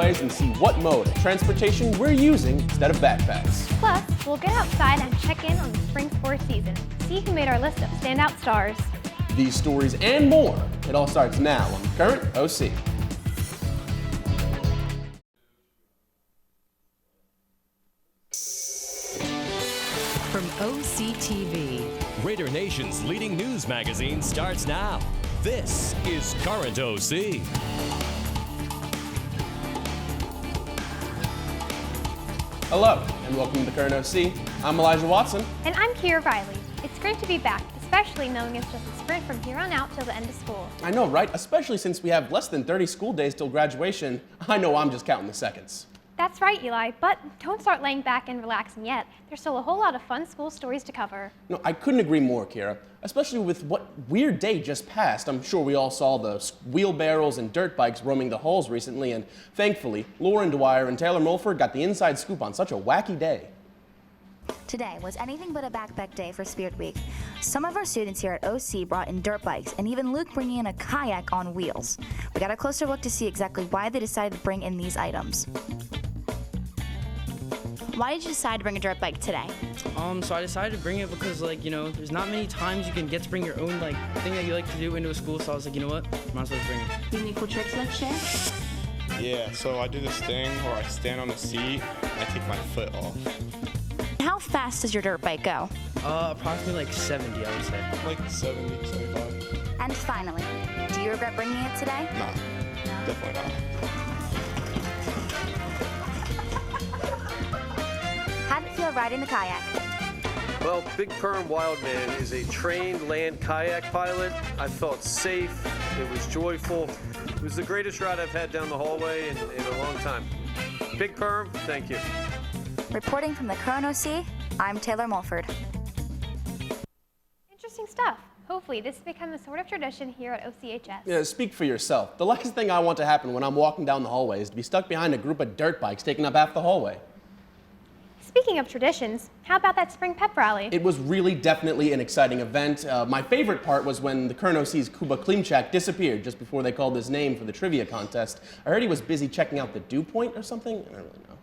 hallways and see what mode of transportation we're using instead of backpacks. Plus, we'll get outside and check in on the spring sports season. See who made our list of standout stars. These stories and more, it all starts now on Current OC. From OCTV, Raider Nation's leading news magazine starts now. This is Current OC. Hello, and welcome to the Current OC. I'm Elijah Watson. And I'm Kira Riley. It's great to be back, especially knowing it's just a sprint from here on out till the end of school. I know, right? Especially since we have less than 30 school days till graduation. I know I'm just counting the seconds. That's right, Eli, but don't start laying back and relaxing yet. There's still a whole lot of fun school stories to cover. No, I couldn't agree more, Kira. Especially with what weird day just passed. I'm sure we all saw the wheelbarrows and dirt bikes roaming the halls recently, and thankfully, Lauren Dwyer and Taylor Mulford got the inside scoop on such a wacky day. Today was anything but a backpack day for Spirit Week. Some of our students here at OC brought in dirt bikes, and even Luke bringing in a kayak on wheels. We got a closer look to see exactly why they decided to bring in these items. Why did you decide to bring a dirt bike today? So I decided to bring it because, there's not many times you can get to bring your own, thing that you like to do into a school, so I was like, you know what, might as well bring it. Do you have any cool tricks like share? Yeah, so I do this thing where I stand on the seat and I take my foot off. How fast does your dirt bike go? Approximately 70, I would say. Like 70, 75. And finally, do you regret bringing it today? Nah, definitely not. How'd it feel riding the kayak? Well, Big Perm Wildman is a trained land kayak pilot. I felt safe. It was joyful. It was the greatest ride I've had down the hallway in a long time. Big Perm, thank you. Reporting from the Current OC, I'm Taylor Mulford. Interesting stuff. Hopefully, this has become a sort of tradition here at OCHS. Yeah, speak for yourself. The last thing I want to happen when I'm walking down the hallway is to be stuck behind a group of dirt bikes taking up half the hallway. Speaking of traditions, how about that spring pep rally? It was really definitely an exciting event. My favorite part was when the Current OC's Kuba Klimchak disappeared just before they called his name for the trivia contest. I heard he was busy checking out the dew point or something. I don't really know.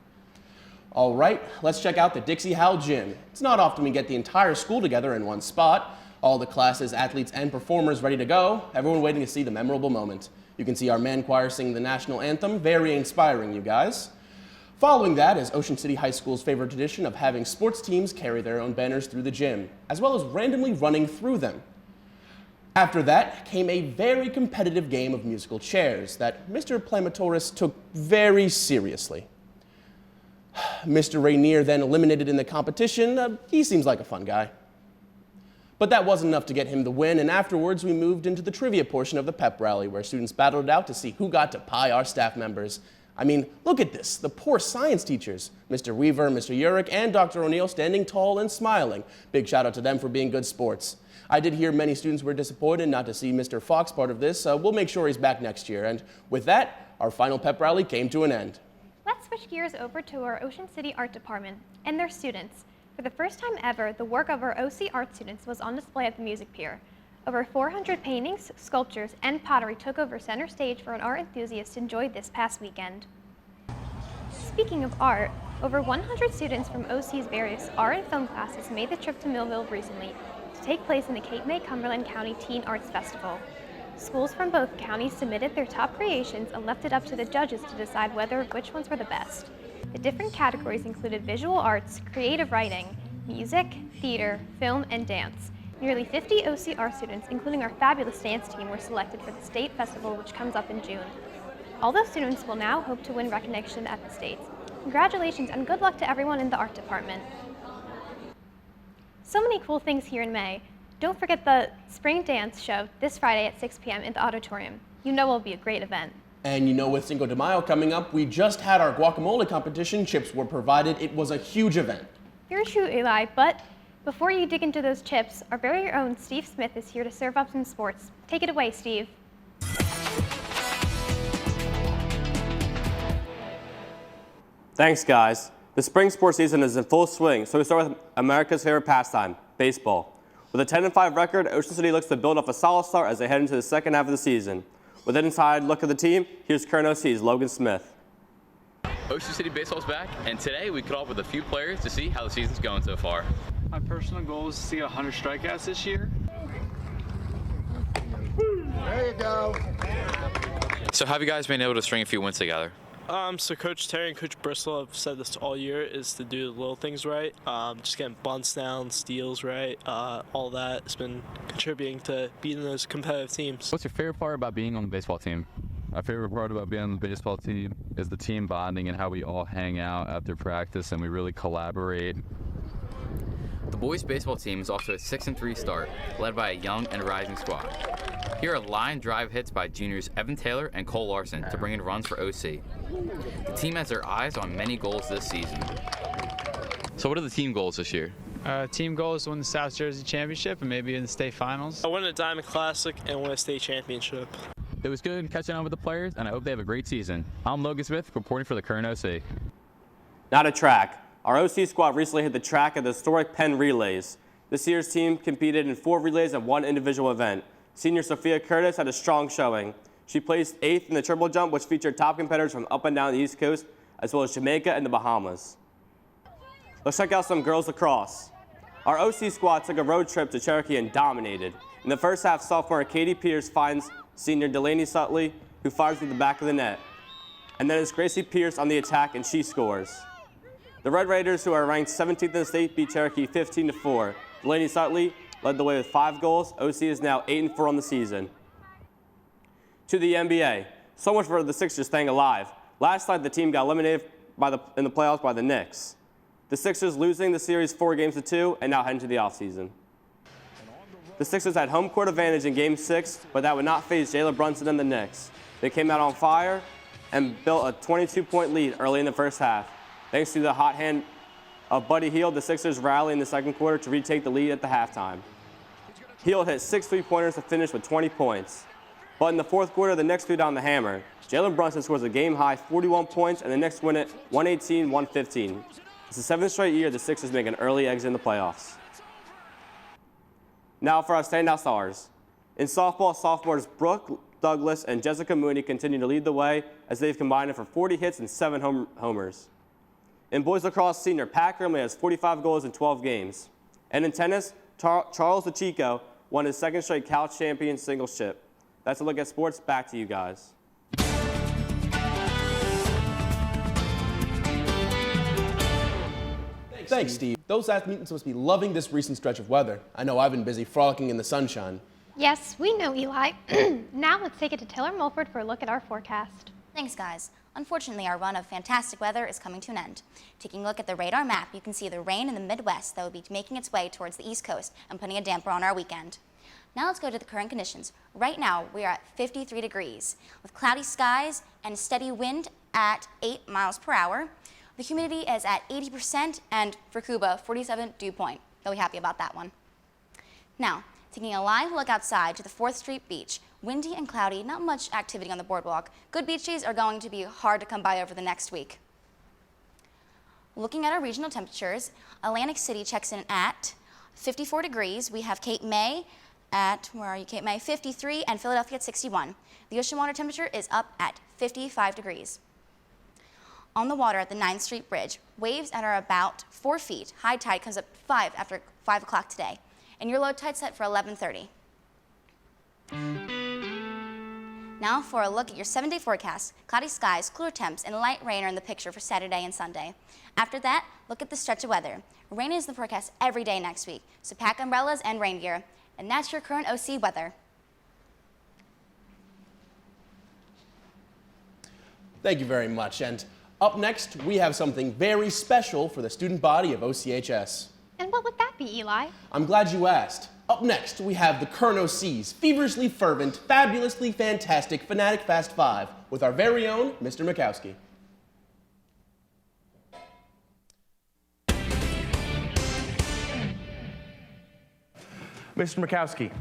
All right, let's check out the Dixie Howell Gym. It's not often we get the entire school together in one spot. All the classes, athletes, and performers ready to go. Everyone waiting to see the memorable moment. You can see our man choir sing the national anthem. Very inspiring, you guys. Following that is Ocean City High School's favorite tradition of having sports teams carry their own banners through the gym, as well as randomly running through them. After that came a very competitive game of musical chairs that Mr. Plamatoris took very seriously. Mr. Rainier then eliminated in the competition. He seems like a fun guy. But that wasn't enough to get him the win, and afterwards we moved into the trivia portion of the pep rally, where students battled it out to see who got to pie our staff members. I mean, look at this, the poor science teachers, Mr. Weaver, Mr. Urich, and Dr. O'Neill standing tall and smiling. Big shout out to them for being good sports. I did hear many students were disappointed not to see Mr. Fox part of this. We'll make sure he's back next year. And with that, our final pep rally came to an end. Let's switch gears over to our Ocean City Art Department and their students. For the first time ever, the work of our OC art students was on display at the Music Pier. Over 400 paintings, sculptures, and pottery took over center stage for an art enthusiast enjoyed this past weekend. Speaking of art, over 100 students from OC's various art and film classes made the trip to Millville recently to take place in the Cape May Cumberland County Teen Arts Festival. Schools from both counties submitted their top creations and left it up to the judges to decide which ones were the best. The different categories included visual arts, creative writing, music, theater, film, and dance. Nearly 50 OC art students, including our fabulous dance team, were selected for the state festival, which comes up in June. All those students will now hope to win recognition at the States. Congratulations and good luck to everyone in the art department. So many cool things here in May. Don't forget the spring dance show this Friday at 6 p.m. in the auditorium. You know it will be a great event. And you know, with Cinco de Mayo coming up, we just had our guacamole competition. Chips were provided. It was a huge event. Very true, Eli, but before you dig into those chips, our very own Steve Smith is here to serve up some sports. Take it away, Steve. Thanks, guys. The spring sports season is in full swing, so we start with America's favorite pastime, baseball. With a 10-5 record, Ocean City looks to build off a solid start as they head into the second half of the season. With an inside look at the team, here's Current OC's Logan Smith. Ocean City Baseball's back, and today we caught up with a few players to see how the season's going so far. My personal goal is to see 100 strikeouts this year. There you go. So how have you guys been able to string a few wins together? So Coach Terry and Coach Bristol have said this all year, is to do the little things right. Just getting bunts down, steals right, all that has been contributing to beating those competitive teams. What's your favorite part about being on the baseball team? My favorite part about being on the baseball team is the team bonding and how we all hang out after practice and we really collaborate. The boys baseball team is off to a 6-3 start, led by a young and rising squad. Here are line drive hits by juniors Evan Taylor and Cole Larson to bring in runs for OC. The team has their eyes on many goals this season. So what are the team goals this year? Team goal is to win the South Jersey Championship and maybe in the state finals. I win a Diamond Classic and win a state championship. It was good catching up with the players, and I hope they have a great season. I'm Logan Smith, reporting for the Current OC. Now to track. Our OC squad recently hit the track at the historic Penn Relays. This year's team competed in 4 relays and 1 individual event. Senior Sophia Curtis had a strong showing. She placed 8th in the triple jump, which featured top competitors from up and down the East Coast, as well as Jamaica and the Bahamas. Let's check out some girls lacrosse. Our OC squad took a road trip to Cherokee and dominated. In the first half, sophomore Katie Pierce finds senior Delaney Sutley, who fires through the back of the net. And then it's Gracie Pierce on the attack, and she scores. The Red Raiders, who are ranked 17th in the state, beat Cherokee 15-4. Delaney Sutley led the way with 5 goals. OC is now 8-4 on the season. To the NBA. So much for the Sixers staying alive. Last night, the team got eliminated in the playoffs by the Knicks. The Sixers losing the series 4-2 and now heading to the offseason. The Sixers had home court advantage in Game 6, but that would not faze Jalen Brunson and the Knicks. They came out on fire and built a 22-point lead early in the first half. Thanks to the hot hand of Buddy Hield, the Sixers rallied in the second quarter to retake the lead at the halftime. Hield hit 6 3-pointers to finish with 20 points. But in the fourth quarter, the Knicks threw down the hammer. Jalen Brunson scores a game-high 41 points, and the Knicks win it 118-115. It's the 7th straight year the Sixers make an early exit in the playoffs. Now for our standout stars. In softball, sophomores Brooke Douglas and Jessica Mooney continue to lead the way as they've combined for 40 hits and 7 homers. In boys lacrosse, senior Pat Grimley has 45 goals in 12 games. And in tennis, Charles DeChico won his 2nd straight Cal Champion singles chip. That's a look at sports. Back to you guys. Thanks, Steve. Those athletes must be loving this recent stretch of weather. I know I've been busy frolicking in the sunshine. Yes, we know, Eli. Now let's take it to Taylor Mulford for a look at our forecast. Thanks, guys. Unfortunately, our run of fantastic weather is coming to an end. Taking a look at the radar map, you can see the rain in the Midwest that will be making its way towards the East Coast and putting a damper on our weekend. Now let's go to the current conditions. Right now, we are at 53 degrees with cloudy skies and steady wind at 8 miles per hour. The humidity is at 80%, and for Cuba, 47 dew point. They'll be happy about that one. Now, taking a live look outside to the 4th Street Beach. Windy and cloudy, not much activity on the boardwalk. Good beach days are going to be hard to come by over the next week. Looking at our regional temperatures, Atlantic City checks in at 54 degrees. We have Cape May at, where are you, Cape May, 53, and Philadelphia at 61. The ocean water temperature is up at 55 degrees. On the water at the 9th Street Bridge, waves at are about 4 feet. High tide comes up 5 after 5 o'clock today. And your low tide set for 11:30. Now for a look at your 7-day forecast. Cloudy skies, cooler temps, and light rain are in the picture for Saturday and Sunday. After that, look at the stretch of weather. Rain is in the forecast every day next week, so pack umbrellas and rain gear. And that's your current OC weather. Thank you very much. And up next, we have something very special for the student body of OCHS. And what would that be, Eli? I'm glad you asked. Up next, we have the Kern OC's feverishly fervent, fabulously fantastic Fanatic Fast 5 with our very own Mr. Mikowski. Mr. Mikowski,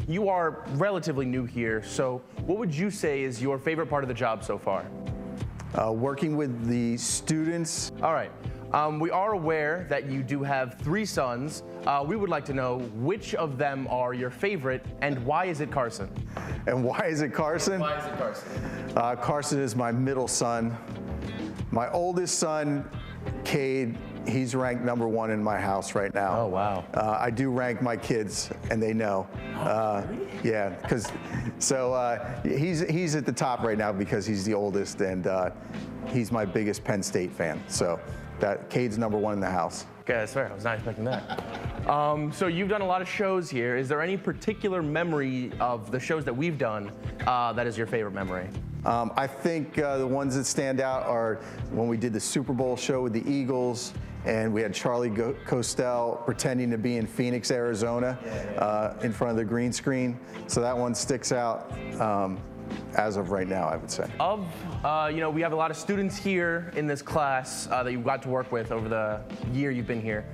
you are relatively new here, so what would you say is your favorite part of the job so far? Working with the students. All right. We are aware that you do have 3 sons. We would like to know which of them are your favorite and why is it Carson? And why is it Carson? Why is it Carson? Carson is my middle son. My oldest son, Cade, he's ranked #1 in my house right now. Oh, wow. I do rank my kids, and they know. Yeah, because he's at the top right now because he's the oldest, and he's my biggest Penn State fan. So that Cade's #1 in the house. Okay, that's fair. I was not expecting that. So you've done a lot of shows here. Is there any particular memory of the shows that we've done that is your favorite memory? I think the ones that stand out are when we did the Super Bowl show with the Eagles, and we had Charlie Costel pretending to be in Phoenix, Arizona, in front of the green screen. So that one sticks out as of right now, I would say. We have a lot of students here in this class that you got to work with over the year you've been here.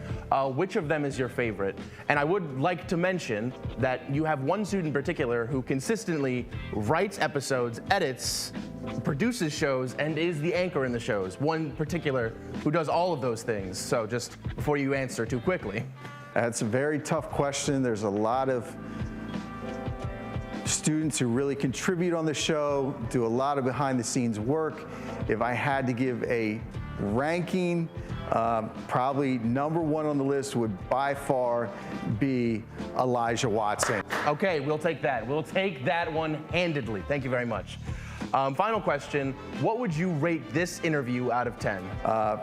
Which of them is your favorite? And I would like to mention that you have one student in particular who consistently writes episodes, edits, produces shows, and is the anchor in the shows. One particular who does all of those things. So just before you answer too quickly. That's a very tough question. There's a lot of students who really contribute on the show, do a lot of behind the scenes work. If I had to give a ranking, probably #1 on the list would by far be Elijah Watson. Okay, we'll take that. We'll take that one handedly. Thank you very much. Final question, what would you rate this interview out of 10?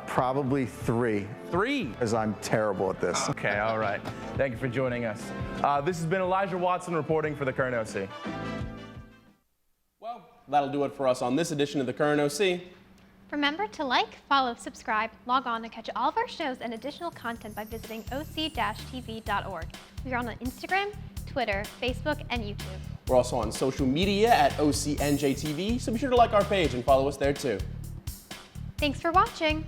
Probably 3. 3? Because I'm terrible at this. Okay, all right. Thank you for joining us. This has been Elijah Watson reporting for the Current OC. Well, that'll do it for us on this edition of the Current OC. Remember to like, follow, subscribe, log on to catch all of our shows and additional content by visiting oc-tv.org. We are on Instagram, Twitter, Facebook, and YouTube. We're also on social media at OCNJTV, so be sure to like our page and follow us there too. Thanks for watching.